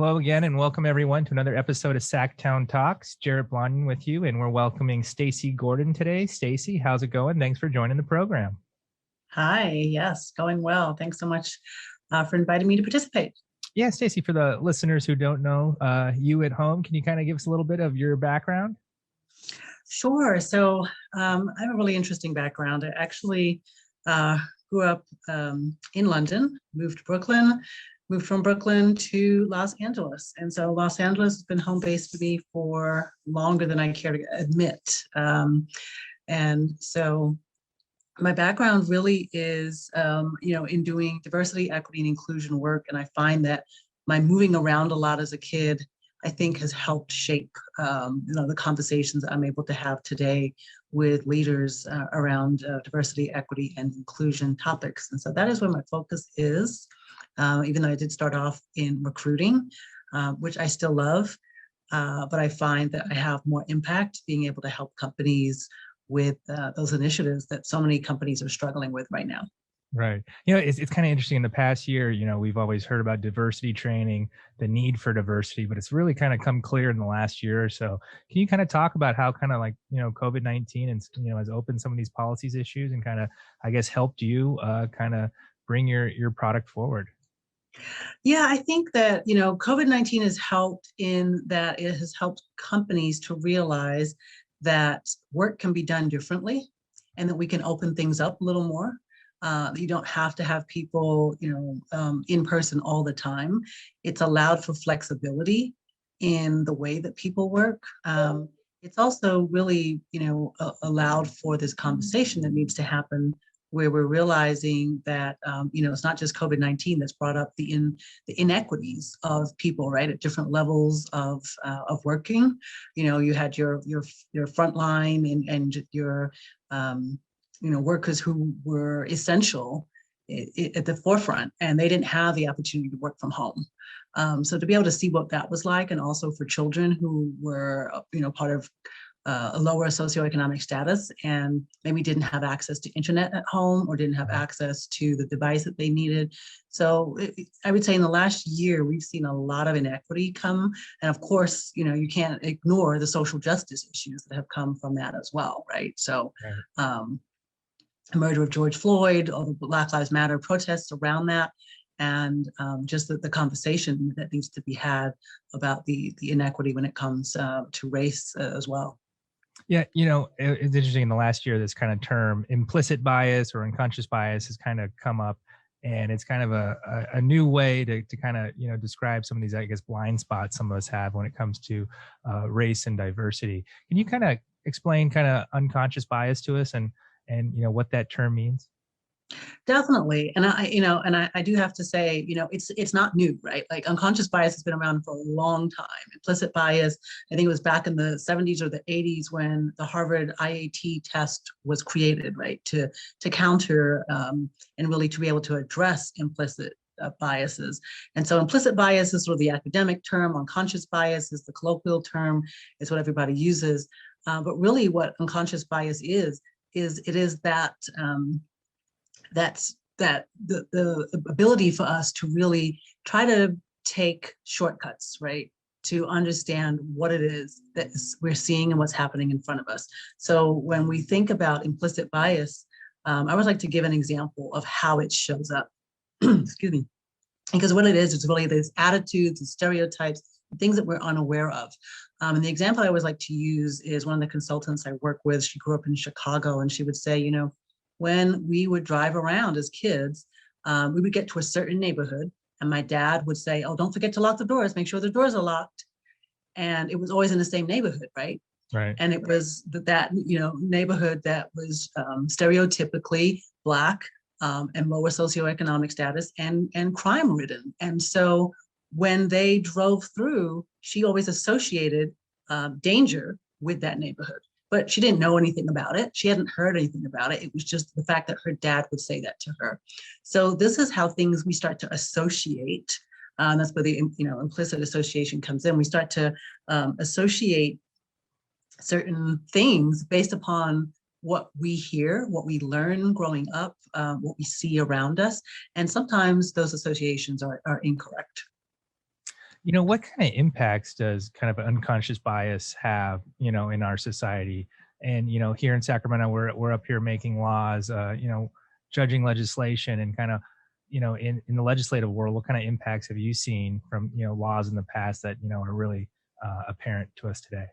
Hello again, and welcome everyone to another episode of Sacktown Talks. Jarrett Blondin with you, and we're welcoming Stacey Gordon today. Stacey, how's it going? Thanks for joining the program. Hi, yes, going well. Thanks so much for inviting me to participate. Yeah, Stacey, for the listeners who don't know you at home, can you kind of give us a little bit of your background? Sure. So I have a really interesting background. I actually grew up in London, moved from Brooklyn to Los Angeles. And so Los Angeles has been home base for me for longer than I care to admit. And so my background really is, in doing diversity, equity, and inclusion work. And I find that my moving around a lot as a kid, I think has helped shape, the conversations I'm able to have today with leaders around diversity, equity, and inclusion topics. And so that is where my focus is, even though I did start off in recruiting, which I still love. But I find that I have more impact being able to help companies with those initiatives that so many companies are struggling with right now. Right. It's kind of interesting. In the past year, we've always heard about diversity training, the need for diversity, but it's really kind of come clear in the last year or so. Can you kind of talk about how kind of like, COVID-19 and, has opened some of these policies issues and kind of, I guess, helped you kind of bring your product forward? Yeah, I think that, COVID-19 has helped in that it has helped companies to realize that work can be done differently and that we can open things up a little more. You don't have to have people, in person all the time. It's allowed for flexibility in the way that people work. It's also really, allowed for this conversation that needs to happen where we're realizing that, it's not just COVID-19 that's brought up the inequities of people, right, at different levels of working. You had your frontline and your workers who were essential at the forefront, and they didn't have the opportunity to work from home. So to be able to see what that was like, and also for children who were, part of a lower socioeconomic status and maybe didn't have access to internet at home or didn't have access to the device that they needed. So I would say in the last year, we've seen a lot of inequity come. And of course, you can't ignore the social justice issues that have come from that as well, right? So the murder of George Floyd, all the Black Lives Matter protests around that, and just the conversation that needs to be had about the inequity when it comes to race as well. Yeah, it's interesting. In the last year, this kind of term implicit bias or unconscious bias has kind of come up, and it's kind of a new way to kind of describe some of these, I guess, blind spots some of us have when it comes to race and diversity. Can you kind of explain kind of unconscious bias to us and what that term means? Definitely. And I do have to say, it's not new, right? Like unconscious bias has been around for a long time. Implicit bias, I think it was back in the 70s or the 80s when the Harvard IAT test was created, right? To counter and really to be able to address implicit biases. And so implicit bias is sort of the academic term, unconscious bias is the colloquial term, is what everybody uses. But really what unconscious bias is it is that the ability for us to really try to take shortcuts, right, to understand what it is that we're seeing and what's happening in front of us. So when we think about implicit bias, I would like to give an example of how it shows up. Excuse me. Because what it is really these attitudes and stereotypes, things that we're unaware of. And the example I always like to use is one of the consultants I work with. She grew up in Chicago, and she would say, when we would drive around as kids, we would get to a certain neighborhood, and my dad would say, "Oh, don't forget to lock the doors. Make sure the doors are locked." And it was always in the same neighborhood, right? Right. And it was that neighborhood that was stereotypically Black and lower socioeconomic status and crime ridden. And so when they drove through, she always associated danger with that neighborhood. But she didn't know anything about it. She hadn't heard anything about it. It was just the fact that her dad would say that to her. So this is how we start to associate. That's where the implicit association comes in. We start to associate certain things based upon what we hear, what we learn growing up, what we see around us. And sometimes those associations are incorrect. What kind of impacts does kind of unconscious bias have, in our society? And, here in Sacramento, we're up here making laws, judging legislation and kind of, in the legislative world, what kind of impacts have you seen from, laws in the past that, are really apparent to us today?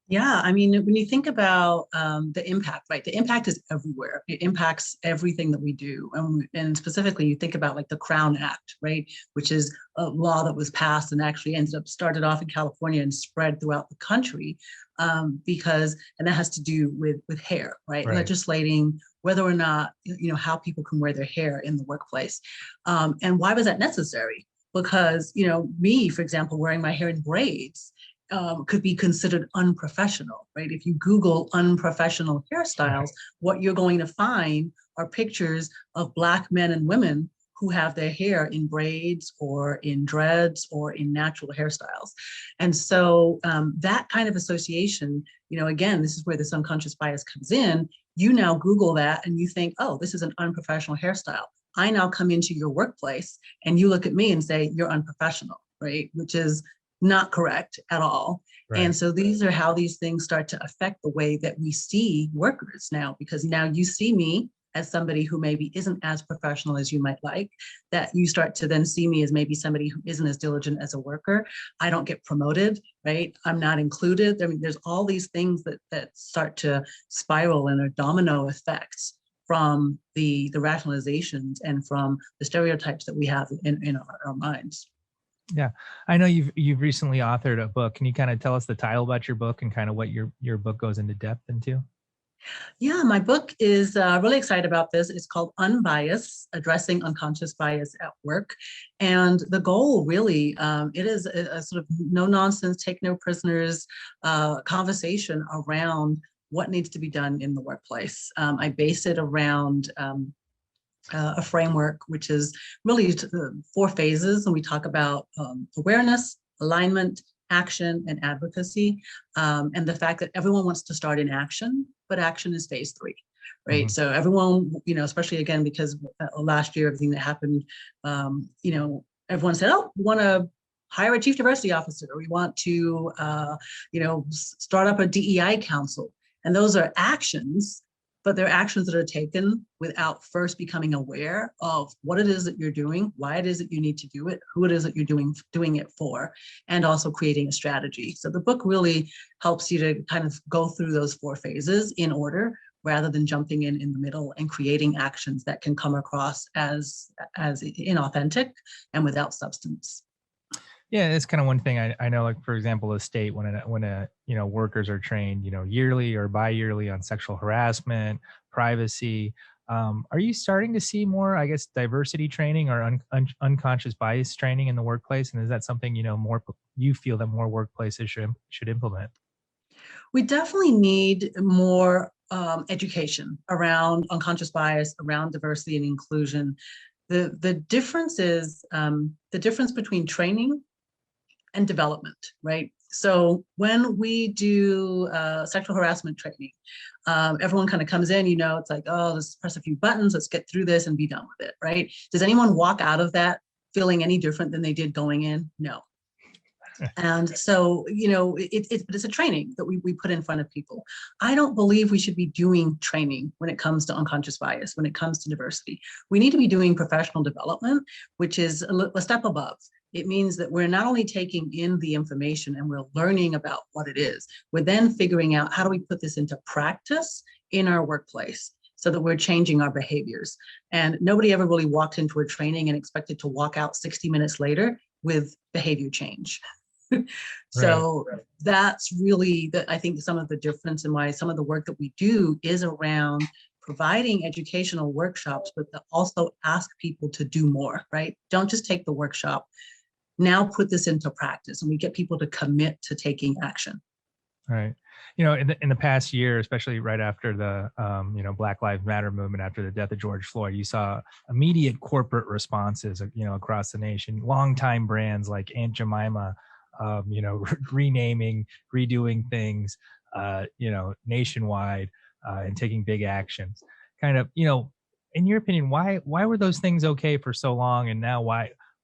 Yeah, I mean, when you think about the impact, right? The impact is everywhere. It impacts everything that we do, and specifically, you think about like the Crown Act, right? Which is a law that was passed and actually ended up started off in California and spread throughout the country, because and that has to do with hair, right? Right. Legislating whether or not how people can wear their hair in the workplace, and why was that necessary? Because me, for example, wearing my hair in braids could be considered unprofessional, right? If you Google unprofessional hairstyles, Right. what you're going to find are pictures of Black men and women who have their hair in braids or in dreads or in natural hairstyles. And so that kind of association, again, this is where this unconscious bias comes in. You now Google that and you think, oh, this is an unprofessional hairstyle. I now come into your workplace and you look at me and say, you're unprofessional, right? Which is not correct at all. And Right. so these are how these things start to affect the way that we see workers now, because now you see me as somebody who maybe isn't as professional as you might like, that you start to then see me as maybe somebody who isn't as diligent as a worker. I don't get promoted, right? I'm not included. I mean, there's all these things that start to spiral and are domino effects from the rationalizations and from the stereotypes that we have in our minds. Yeah. I know you've recently authored a book. Can you kind of tell us the title about your book and kind of what your book goes into depth into? Yeah, my book is really excited about this. It's called Unbiased, Addressing Unconscious Bias at Work. And the goal really, it is a sort of no nonsense, take no prisoners conversation around what needs to be done in the workplace. I base it around a framework, which is really 4 phases. And we talk about awareness, alignment, action, and advocacy. And the fact that everyone wants to start in action, but action is phase 3. Right. Hmm. So everyone, especially again, because last year, everything that happened, everyone said, oh, we want to hire a chief diversity officer. We want to, start up a DEI council. And those are actions, but they're actions that are taken without first becoming aware of what it is that you're doing, why it is that you need to do it, who it is that you're doing it for, and also creating a strategy. So the book really helps you to kind of go through those 4 phases in order, rather than jumping in the middle and creating actions that can come across as inauthentic and without substance. Yeah, it's kind of one thing I know, like for example, a state when workers are trained, yearly or bi-yearly on sexual harassment, privacy. Are you starting to see more, I guess, diversity training or unconscious bias training in the workplace? And is that something more you feel that more workplaces should implement? We definitely need more education around unconscious bias, around diversity and inclusion. The difference is the difference between training and development, right? So when we do sexual harassment training, everyone kind of comes in, it's like, oh, let's press a few buttons, let's get through this and be done with it, right? Does anyone walk out of that feeling any different than they did going in? No. And so, it's a training that we put in front of people. I don't believe we should be doing training when it comes to unconscious bias, when it comes to diversity. We need to be doing professional development, which is a step above. It means that we're not only taking in the information and we're learning about what it is, we're then figuring out how do we put this into practice in our workplace so that we're changing our behaviors. And nobody ever really walked into a training and expected to walk out 60 minutes later with behavior change. Right. So that's really I think some of the difference in why some of the work that we do is around providing educational workshops, but to also ask people to do more, right? Don't just take the workshop. Now put this into practice and we get people to commit to taking action. Right. In the past year, especially right after the Black Lives Matter movement, after the death of George Floyd, you saw immediate corporate responses, across the nation. Longtime brands like Aunt Jemima, renaming, redoing things, nationwide, and taking big actions. Kind of, in your opinion, why were those things okay for so long, and now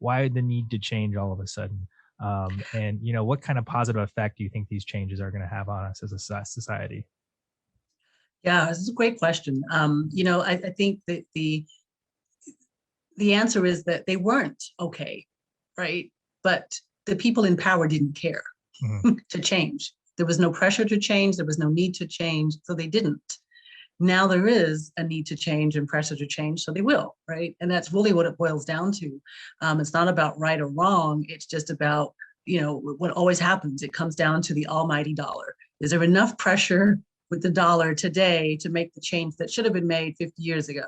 why the need to change all of a sudden? And what kind of positive effect do you think these changes are going to have on us as a society? Yeah, this is a great question. I think that the answer is that they weren't okay, right? But the people in power didn't care Mhm. to change. There was no pressure to change. There was no need to change. So they didn't. Now there is a need to change and pressure to change. So they will, right? And that's really what it boils down to. It's not about right or wrong. It's just about, what always happens. It comes down to the almighty dollar. Is there enough pressure with the dollar today to make the change that should have been made 50 years ago?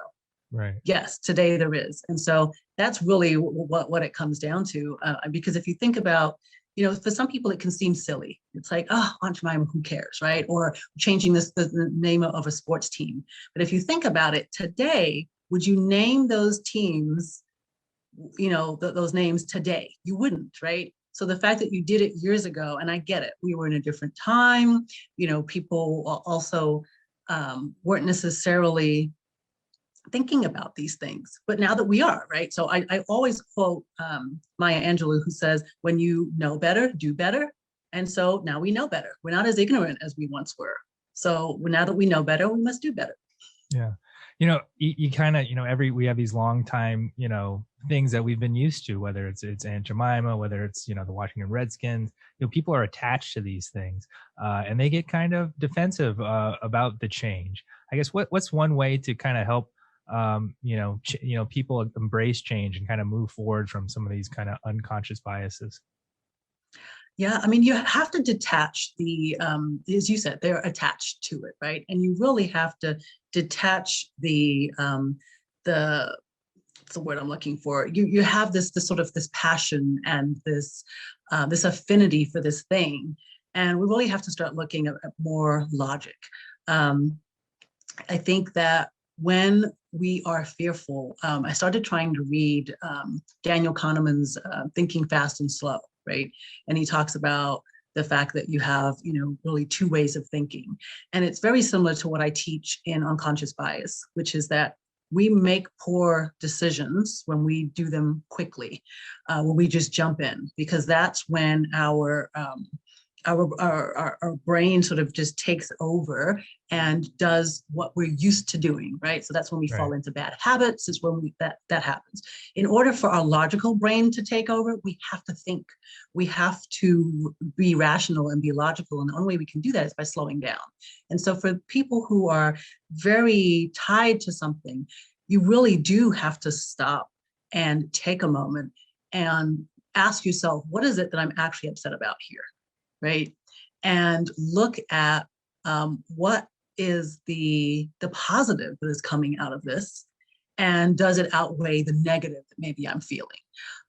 Right. Yes, today there is. And so that's really what it comes down to. Because if you think about, for some people it can seem silly. It's like, oh, Aunt Jemima, who cares, right? Or changing the name of a sports team. But if you think about it today, would you name those teams, those names today? You wouldn't, right? So the fact that you did it years ago, and I get it, we were in a different time. People also weren't necessarily thinking about these things, but now that we are, right? So I always quote Maya Angelou, who says, when you know better, do better. And so now we know better. We're not as ignorant as we once were. So now that we know better, we must do better. Yeah. You kind of, we have these long time, things that we've been used to, whether it's Aunt Jemima, whether it's, the Washington Redskins, people are attached to these things, and they get kind of defensive, about the change. I guess what's one way to kind of help, people embrace change and kind of move forward from some of these kind of unconscious biases? Yeah, I mean, you have to detach as you said, they're attached to it, right? And you really have to detach the what's the word I'm looking for? You have this sort of this passion and this affinity for this thing, and we really have to start looking at more logic. I think that when we are fearful, I started trying to read Daniel Kahneman's Thinking Fast and Slow, right? And he talks about the fact that you have, really two ways of thinking. And it's very similar to what I teach in unconscious bias, which is that we make poor decisions when we do them quickly, when we just jump in, because that's when our brain sort of just takes over and does what we're used to doing, right? So that's when we Right. fall into bad habits, is when that happens. In order for our logical brain to take over, we have to think. We have to be rational and be logical. And the only way we can do that is by slowing down. And so for people who are very tied to something, you really do have to stop and take a moment and ask yourself, what is it that I'm actually upset about here? Right? And look at what is the positive that is coming out of this, and does it outweigh the negative that maybe I'm feeling?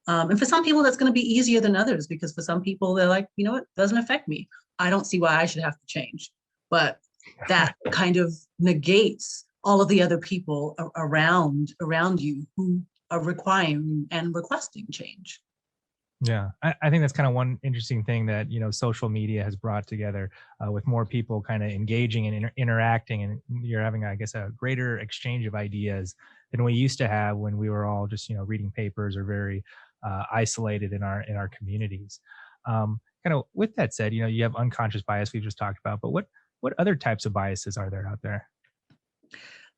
And for some people, that's going to be easier than others, because for some people, they're like, it doesn't affect me. I don't see why I should have to change. But that kind of negates all of the other people around you who are requiring and requesting change. Yeah, I think that's kind of one interesting thing that social media has brought together, with more people kind of engaging and interacting, and you're having, I guess, a greater exchange of ideas than we used to have when we were all just reading papers or very isolated in our communities. Kind of with that said, you have unconscious bias we just talked about, but what other types of biases are there out there?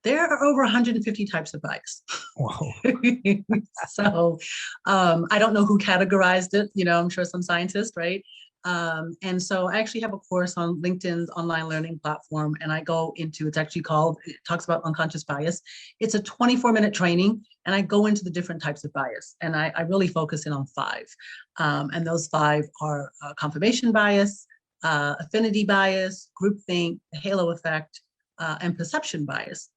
There are over 150 types of bias. Whoa. So I don't know who categorized it. I'm sure some scientist, right? And so I actually have a course on LinkedIn's online learning platform, and I go into, it talks about unconscious bias. It's a 24-minute training, and I go into the different types of bias, and I really focus in on 5. And those 5 are confirmation bias, affinity bias, groupthink, the halo effect, and perception bias.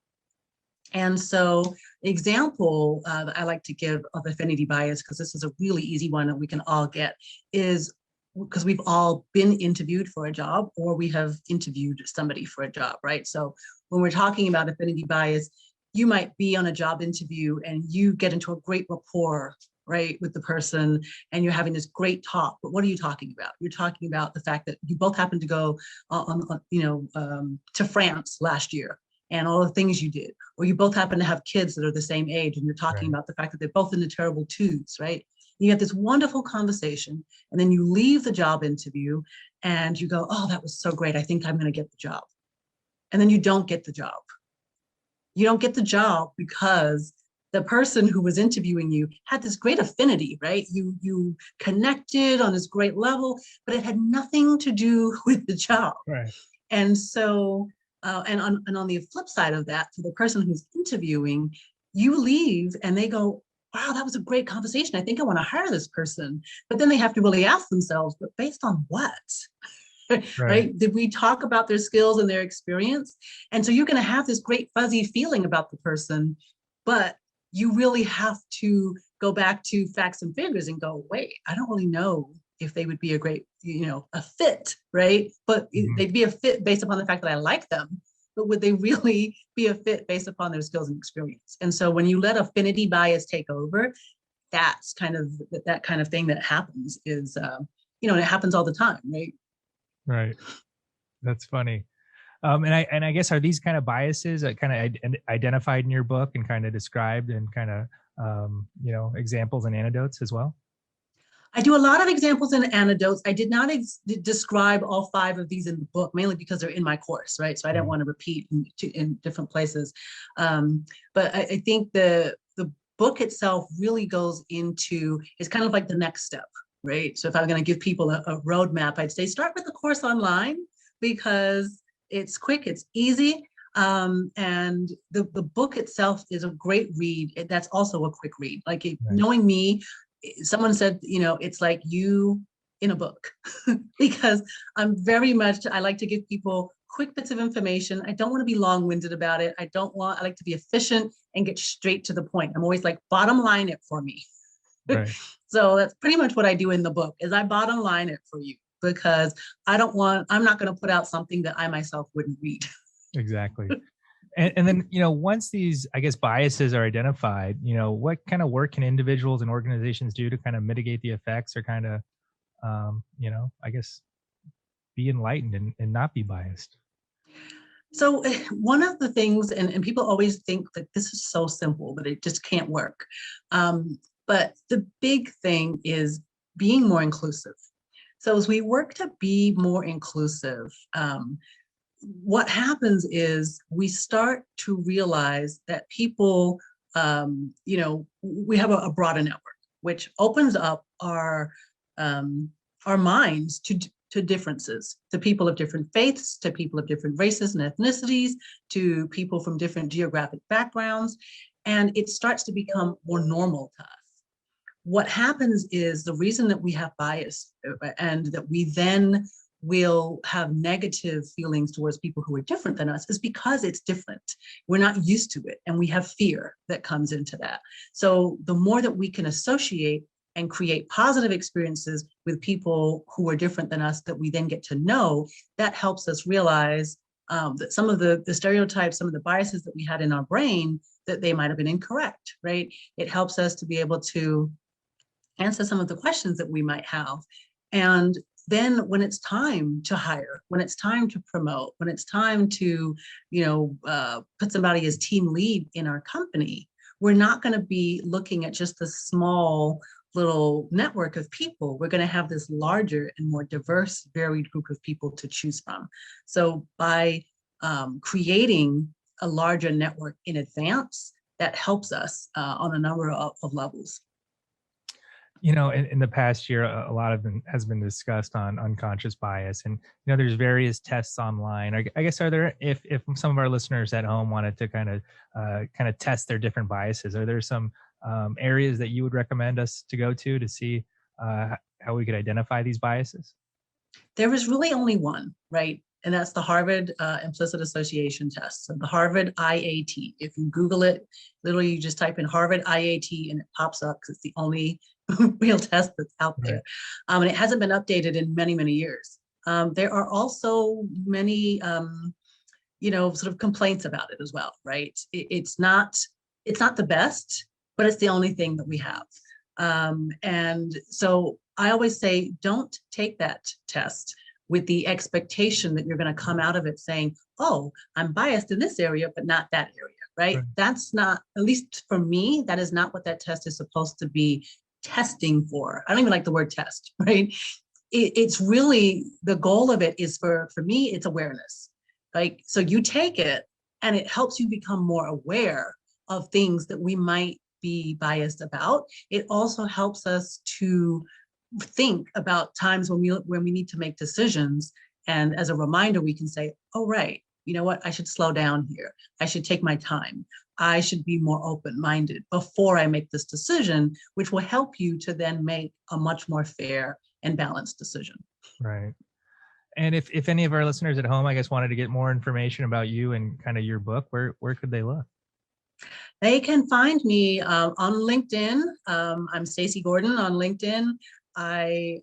And so the example that I like to give of affinity bias, because this is a really easy one that we can all get, is because we've all been interviewed for a job, or we have interviewed somebody for a job, right? So when we're talking about affinity bias, you might be on a job interview and you get into a great rapport, right, with the person, and you're having this great talk. But what are you talking about? You're talking about the fact that you both happened to go to France last year, and all the things you did, or you both happen to have kids that are the same age, and you're talking Right. about the fact that they're both in the terrible twos, right? You have this wonderful conversation, and then you leave the job interview and you go, oh, that was so great. I think I'm going to get the job. And then you don't get the job. You don't get the job because the person who was interviewing you had this great affinity, right? You connected on this great level, but it had nothing to do with the job. Right. And so, and on the flip side of that, for the person who's interviewing, you leave and they go, wow, that was a great conversation. I think I want to hire this person. But then they have to really ask themselves, but based on what? Right. Right? Did we talk about their skills and their experience? And so you're going to have this great fuzzy feeling about the person, but you really have to go back to facts and figures and go, wait, I don't really know if they would be a great, a fit, right? But Mhm. they'd be a fit based upon the fact that I like them, but would they really be a fit based upon their skills and experience? And so when you let affinity bias take over, that's kind of that kind of thing that happens is, and it happens all the time, right? Right. That's funny. And I guess, are these kind of biases kind of identified in your book and kind of described and kind of examples and anecdotes as well? I do a lot of examples and anecdotes. I did not describe all 5 of these in the book, mainly because they're in my course, right? So I don't Yeah. want to repeat in different places. But I think the book itself really goes into, it's kind of like the next step, right? So if I'm going to give people a roadmap, I'd say start with the course online because it's quick, it's easy. And the book itself is a great read. That's also a quick read. Like Right. knowing me, someone said, it's like you in a book because I'm very much, I like to give people quick bits of information. I don't want to be long-winded about it. I like to be efficient and get straight to the point. I'm always like, bottom line it for me. Right. So that's pretty much what I do in the book is I bottom line it for you because I'm not going to put out something that I myself wouldn't read. Exactly. And then, once these, I guess, biases are identified, what kind of work can individuals and organizations do to kind of mitigate the effects or kind of, I guess, be enlightened and not be biased? So one of the things, and people always think that this is so simple, but it just can't work. But the big thing is being more inclusive. So as we work to be more inclusive, what happens is we start to realize that people, we have a broader network, which opens up our minds to differences, to people of different faiths, to people of different races and ethnicities, to people from different geographic backgrounds, and it starts to become more normal to us. What happens is the reason that we have bias and that we then will have negative feelings towards people who are different than us is because it's different. We're not used to it and we have fear that comes into that. So the more that we can associate and create positive experiences with people who are different than us that we then get to know, that helps us realize that some of the stereotypes, some of the biases that we had in our brain, that they might have been incorrect, right? It helps us to be able to answer some of the questions that we might have. And then when it's time to hire, when it's time to promote, when it's time to, put somebody as team lead in our company, we're not going to be looking at just a small little network of people. We're going to have this larger and more diverse, varied group of people to choose from. So by creating a larger network in advance, that helps us on a number of levels. In the past year, a lot of them has been discussed on unconscious bias, and there's various tests online. I guess, are there, if some of our listeners at home wanted to kind of test their different biases, are there some areas that you would recommend us to go to see how we could identify these biases? There is really only one, right? And that's the Harvard Implicit Association Test. So the Harvard IAT. If you Google it, literally you just type in Harvard IAT and it pops up because it's the only real test that's out there. Right. And it hasn't been updated in many, many years. There are also many, sort of complaints about it as well, right? It's not the best, but it's the only thing that we have. And so I always say, don't take that test with the expectation that you're going to come out of it saying, oh, I'm biased in this area, but not that area, right? Right. That's not, at least for me, that is not what that test is supposed to be testing for. I don't even like the word test, right? It's really, the goal of it is for me, it's awareness. Like, so you take it and it helps you become more aware of things that we might be biased about. It also helps us to think about times when we need to make decisions. And as a reminder, we can say, oh, right, you know what? I should slow down here. I should take my time. I should be more open-minded before I make this decision, which will help you to then make a much more fair and balanced decision. Right. And if any of our listeners at home, I guess, wanted to get more information about you and kind of your book, where could they look? They can find me on LinkedIn. I'm Stacey Gordon on LinkedIn. My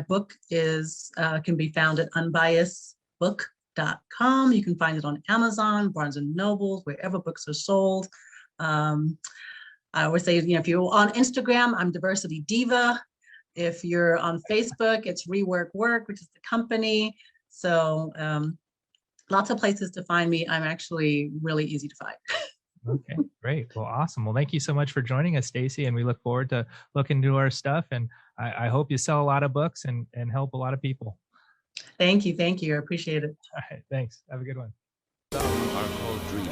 book is can be found at unbiasedbook.com. You can find it on Amazon, Barnes and Noble, wherever books are sold. I always say, if you're on Instagram, I'm Diversity Diva. If you're on Facebook, it's Rework Work, which is the company. So lots of places to find me. I'm actually really easy to find. Okay, great. Well, awesome. Well, thank you so much for joining us, Stacey, and we look forward to looking into our stuff. And I hope you sell a lot of books and help a lot of people. Thank you. Thank you. I appreciate it. All right, thanks. Have a good one. Some are called dreamers.